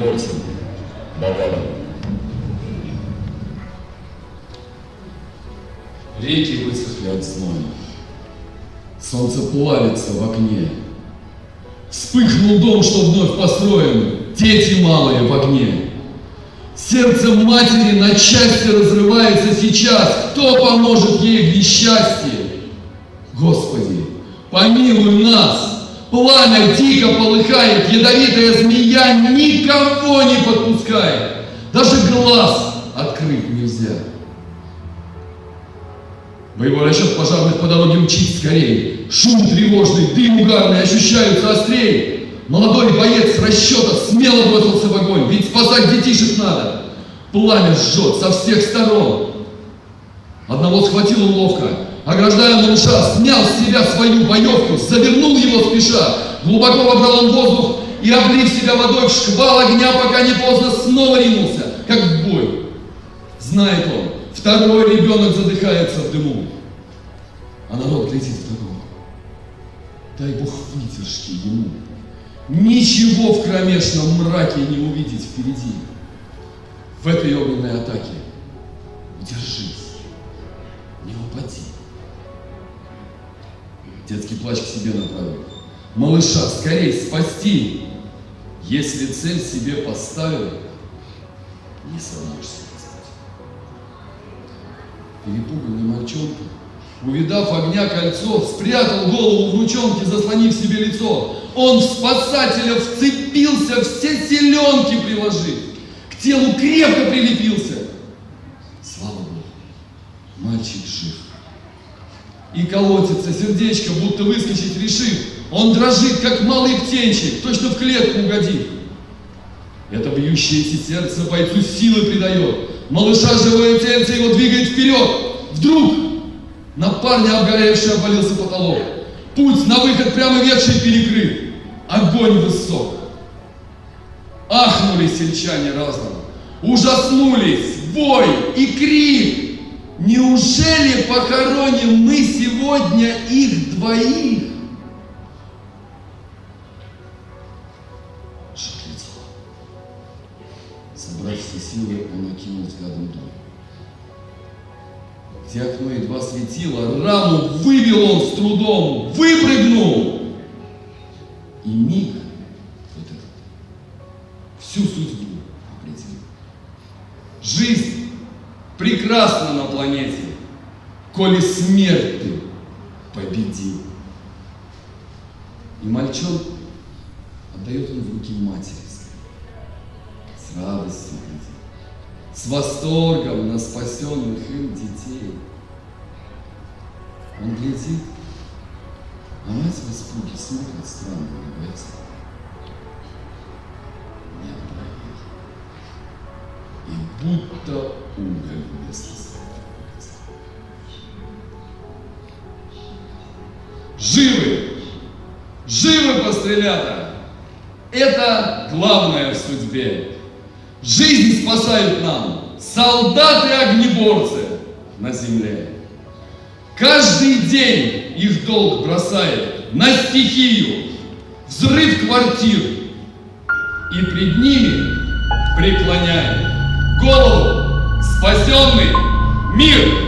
огнеборцем Баваром. Реки высохли от зноя. Солнце плавится в окне. Вспыхнул дом, что вновь построен, дети малые в огне. Сердце матери на части разрывается сейчас. Кто поможет ей в несчастье? Господи, помилуй нас! Пламя дико полыхает, ядовитая змея никого не подпускает. Даже глаз открыть нельзя. Боевой расчет пожарных по дороге мчит скорее. Шум тревожный, дым угарный ощущаются острее. Молодой боец расчета смело бросился в огонь, ведь спасать детишек надо. Пламя жжет со всех сторон. Одного схватил он ловко, ограждая малыша, снял с себя свою боевку, завернул его спеша. Глубоко вобрал он воздух и, облив себя водой в шквал огня, пока не поздно, снова ринулся, как в бой. Знает он, второй ребенок задыхается в дыму, а народ глядит в дорогу. Дай Бог выдержки ему. Ничего в кромешном мраке не увидеть впереди. В этой огненной атаке удержись, не упади. Детский плач к себе направил. Малыша скорей спасти. Если цель себе поставил, не сомнешься. Перепуганный мальчонка, увидав огня кольцо, спрятал голову внучонки, заслонив себе лицо. Он в спасателя вцепился, все силенки приложив, к телу крепко прилепился. Слава Богу, мальчик жив. И колотится сердечко, будто выскочить решив. Он дрожит, как малый птенчик, точно в клетку угодив. Это бьющееся сердце бойцу силы придает. Малыша живое тельце его двигает вперед. Вдруг на парня обгоревший обвалился потолок. Путь на выход прямо ведший перекрыт. Огонь высок. Ахнули сельчане разом. Ужаснулись, вой и крик. Неужели похороним мы сегодня их двоих? Шаг-лицо. Собрав все силы, он окинул взглядом дом. Где окно едва светило, раму выбил он с трудом, выпрыгнул. И миг вот этот всю судьбу определил. Жизнь прекрасна на планете, коли смерть ты победил. И мальчон отдает он в руки матери, с радостью глядит, с восторгом на спасенных им детей. Он глядит, а мать в испуге смотрит странно на бойца. Не отправил. И будто уголь вместо слова. Живы! Живы пострелята! Это главное в судьбе. Жизнь спасают нам солдаты-огнеборцы на земле. Каждый день их долг бросает на стихию, взрыв квартир, и пред ними преклоняет голову спасенный мир.